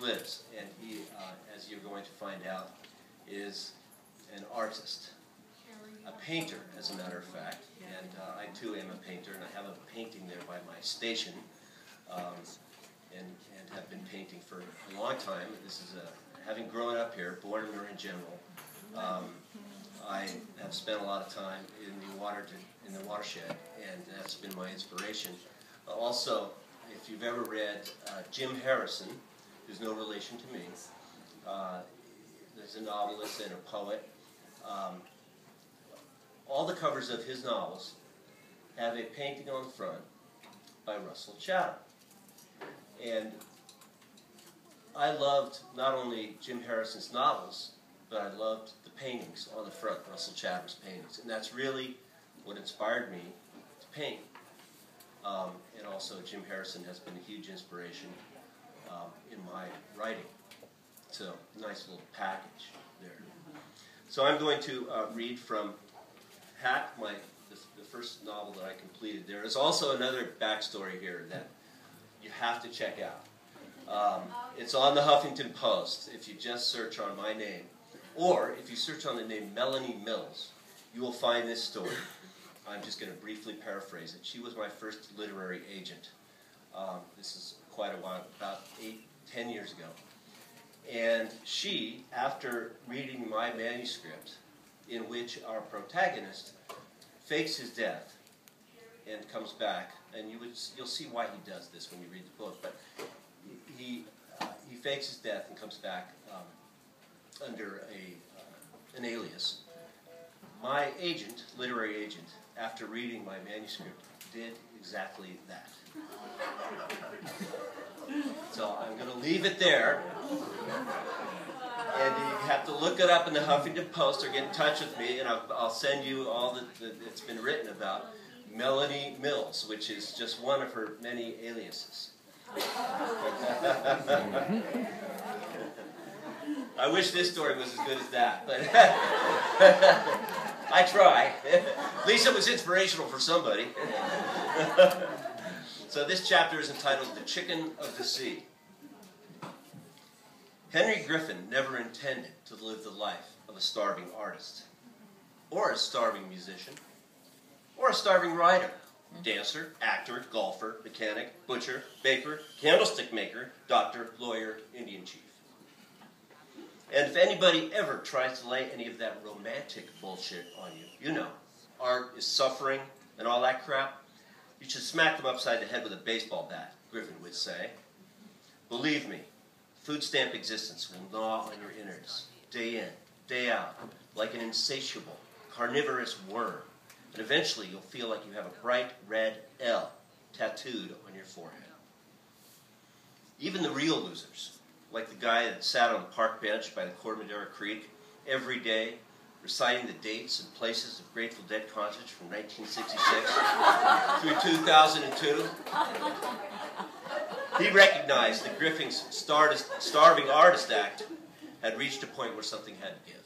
lives. And he, as you're going to find out, is an artist, a painter, as a matter of fact. And I too am a painter, and I have a painting there by my station, and have been painting for a long time. This is having grown up here, born in Marin General. I have spent a lot of time in the watershed, and that's been my inspiration. Also, if you've ever read Jim Harrison, who's no relation to me, there's a novelist and a poet. All the covers of his novels have a painting on the front by Russell Chatham. And I loved not only Jim Harrison's novels, but I loved the paintings on the front, Russell Chatham's paintings. And that's really what inspired me to paint. And also Jim Harrison has been a huge inspiration in my writing. So, nice little package there. So I'm going to read from Hack, the first novel that I completed. There is also another backstory here that you have to check out. It's on the Huffington Post if you just search on my name. Or if you search on the name Melanie Mills, you will find this story. I'm just going to briefly paraphrase it. She was my first literary agent. This is quite a while, about 10 years ago. And she, after reading my manuscript, in which our protagonist fakes his death and comes back, and you'll see why he does this when you read the book, but he fakes his death and comes back under an alias. My agent, literary agent, after reading my manuscript, did exactly that. So I'm going to leave it there. And you have to look it up in the Huffington Post or get in touch with me, and I'll send you all that's been written about Melanie Mills, which is just one of her many aliases. I wish this story was as good as that, but I try. At least it was inspirational for somebody. So this chapter is entitled The Chicken of the Sea. Henry Griffin never intended to live the life of a starving artist, or a starving musician, or a starving writer, dancer, actor, golfer, mechanic, butcher, baker, candlestick maker, doctor, lawyer, Indian chief. And if anybody ever tries to lay any of that romantic bullshit on you, you know, art is suffering and all that crap, you should smack them upside the head with a baseball bat, Griffin would say. Believe me, food stamp existence will gnaw on your innards, day in, day out, like an insatiable, carnivorous worm, and eventually you'll feel like you have a bright red L tattooed on your forehead. Even the real losers, like the guy that sat on the park bench by the Corte Madera Creek every day, reciting the dates and places of Grateful Dead concerts from 1966 through 2002, he recognized that Griffin's starving artist act had reached a point where something had to give.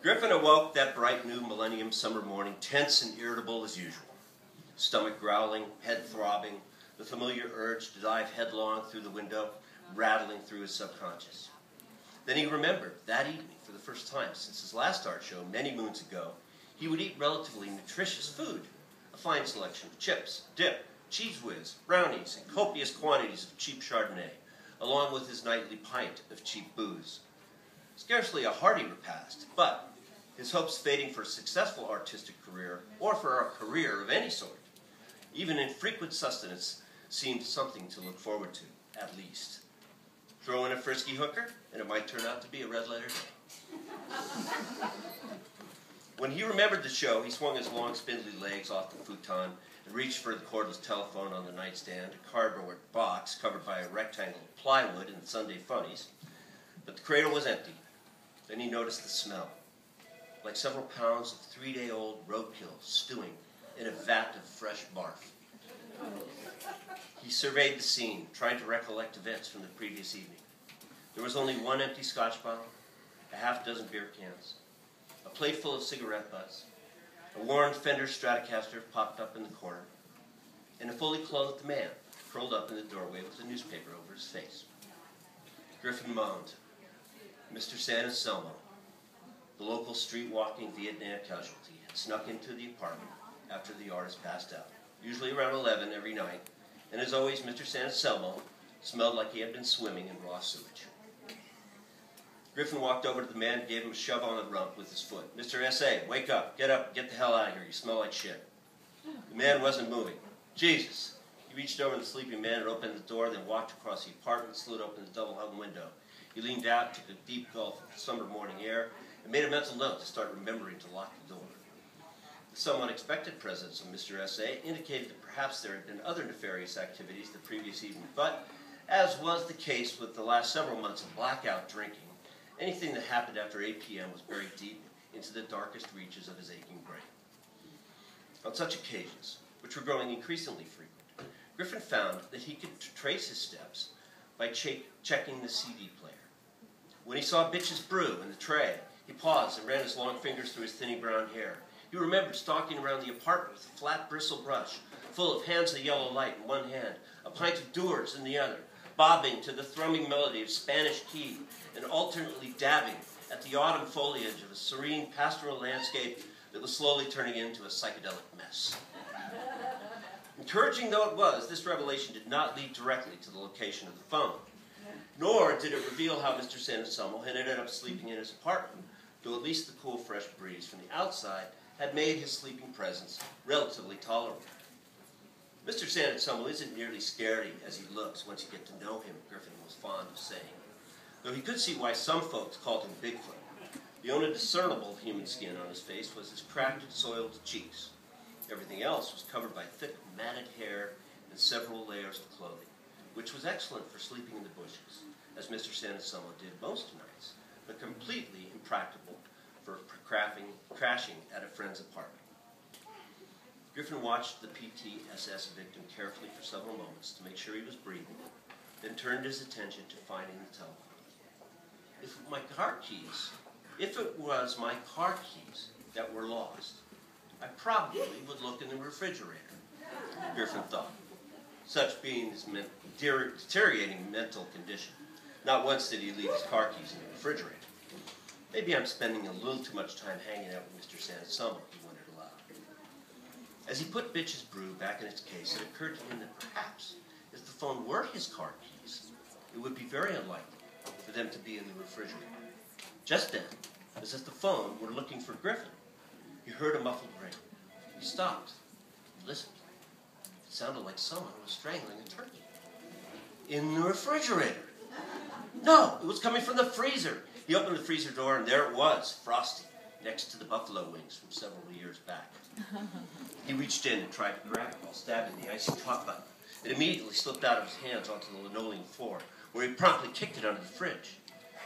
Griffin awoke that bright new millennium summer morning tense and irritable as usual. Stomach growling, head throbbing, the familiar urge to dive headlong through the window, rattling through his subconscious. Then he remembered that evening, for the first time since his last art show many moons ago, he would eat relatively nutritious food, a fine selection of chips, dip, cheese whiz, brownies, and copious quantities of cheap Chardonnay, along with his nightly pint of cheap booze. Scarcely a hearty repast, but his hopes fading for a successful artistic career, or for a career of any sort, even infrequent sustenance, seemed something to look forward to, at least. Throw in a frisky hooker, and it might turn out to be a red-letter day. When he remembered the show, he swung his long, spindly legs off the futon and reached for the cordless telephone on the nightstand, a cardboard box covered by a rectangle of plywood and Sunday funnies. But the cradle was empty. Then he noticed the smell, like several pounds of 3-day-old roadkill stewing in a vat of fresh barf. He surveyed the scene, trying to recollect events from the previous evening. There was only one empty scotch bottle, a half-dozen beer cans, a plate full of cigarette butts, a worn Fender Stratocaster popped up in the corner, and a fully clothed man curled up in the doorway with a newspaper over his face. Griffin moaned. Mr. San Anselmo, the local street-walking Vietnam casualty, had snuck into the apartment after the artist passed out, usually around 11 every night, and as always, Mr. San Anselmo smelled like he had been swimming in raw sewage. Griffin walked over to the man and gave him a shove on the rump with his foot. "Mr. S.A., wake up, get the hell out of here, you smell like shit." The man wasn't moving. "Jesus." He reached over to the sleeping man and opened the door, then walked across the apartment, slid open the double-hung window. He leaned out, took a deep gulp of summer morning air, and made a mental note to start remembering to lock the door. The somewhat unexpected presence of Mr. S.A. indicated that perhaps there had been other nefarious activities the previous evening, but, as was the case with the last several months of blackout drinking, anything that happened after 8 p.m. was buried deep into the darkest reaches of his aching brain. On such occasions, which were growing increasingly frequent, Griffin found that he could trace his steps by checking the CD player. When he saw Bitch's Brew in the tray, he paused and ran his long fingers through his thinny brown hair. He remembered stalking around the apartment with a flat bristle brush, full of hands of yellow light in one hand, a pint of Dewar's in the other, bobbing to the thrumming melody of Spanish key, and alternately dabbing at the autumn foliage of a serene pastoral landscape that was slowly turning into a psychedelic mess. Encouraging though it was, this revelation did not lead directly to the location of the phone, nor did it reveal how Mr. San Anselmo had ended up sleeping in his apartment, though at least the cool, fresh breeze from the outside had made his sleeping presence relatively tolerable. Mr. San Anselmo isn't nearly scary as he looks once you get to know him, Griffin was fond of saying, though he could see why some folks called him Bigfoot. The only discernible human skin on his face was his cracked and soiled cheeks. Everything else was covered by thick, matted hair and several layers of clothing, which was excellent for sleeping in the bushes, as Mr. San Anselmo did most nights, but completely impractical for crashing at a friend's apartment. Griffin watched the PTSS victim carefully for several moments to make sure he was breathing, then turned his attention to finding the telephone. If it was my car keys that were lost, I probably would look in the refrigerator, Griffin thought, such being his deteriorating mental condition. Not once did he leave his car keys in the refrigerator. Maybe I'm spending a little too much time hanging out with Mr. San Anselmo, he wondered aloud. As he put Bitch's Brew back in its case, it occurred to him that perhaps, if the phone were his car keys, it would be very unlikely for them to be in the refrigerator. Just then, as if the phone were looking for Griffin, he heard a muffled ring. He stopped, listened. It sounded like someone was strangling a turkey. In the refrigerator. No, it was coming from the freezer. He opened the freezer door, and there it was, Frosty, next to the buffalo wings from several years back. He reached in and tried to grab it while stabbing the icy top button. It immediately slipped out of his hands onto the linoleum floor, where he promptly kicked it under the fridge.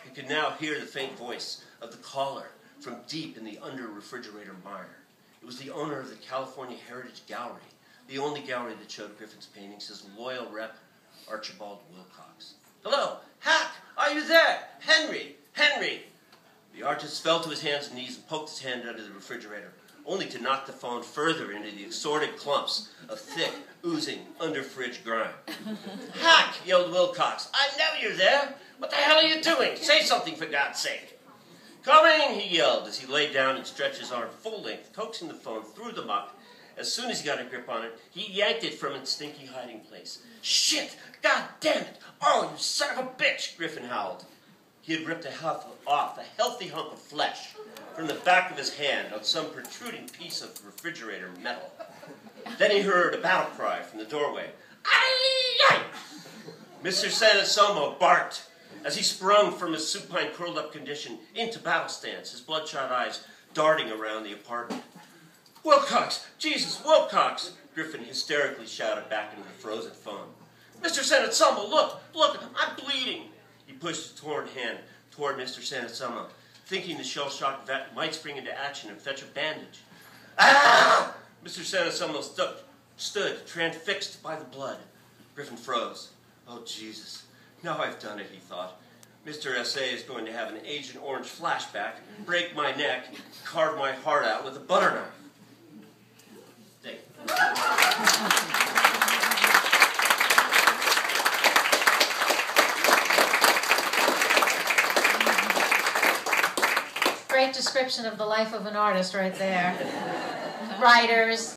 He could now hear the faint voice of the caller from deep in the under-refrigerator mire. It was the owner of the California Heritage Gallery, the only gallery that showed Griffin's paintings, his loyal rep, Archibald Wilcox. "Hello, Hack, are you there? Henry! The artist fell to his hands and knees and poked his hand under the refrigerator, only to knock the phone further into the assorted clumps of thick, oozing, under-fridge grime. "Hack!" yelled Wilcox. "I know you're there! What the hell are you doing? Say something, for God's sake!" "Coming!" he yelled as he lay down and stretched his arm full length, coaxing the phone through the muck. As soon as he got a grip on it, he yanked it from its stinky hiding place. "Shit! God damn it! Oh, you son of a bitch!" Griffin howled. He had ripped off a healthy hunk of flesh from the back of his hand on some protruding piece of refrigerator metal. Then he heard a battle cry from the doorway. "Aye! Mr. San Anselmo barked as he sprung from his supine curled-up condition into battle stance, his bloodshot eyes darting around the apartment. "Wilcox! Jesus, Wilcox!" Griffin hysterically shouted back into the frozen phone. "Mr. San Anselmo, look! I'm bleeding!" He pushed his torn hand toward Mr. San Anselmo, thinking the shell-shocked vet might spring into action and fetch a bandage. "Ah!" Mr. San Anselmo stood, transfixed by the blood. Griffin froze. "Oh, Jesus. Now I've done it," he thought. Mr. S.A. is going to have an Agent Orange flashback, break my neck, carve my heart out with a butter knife. Thank you. great description of the life of an artist right there. Writers,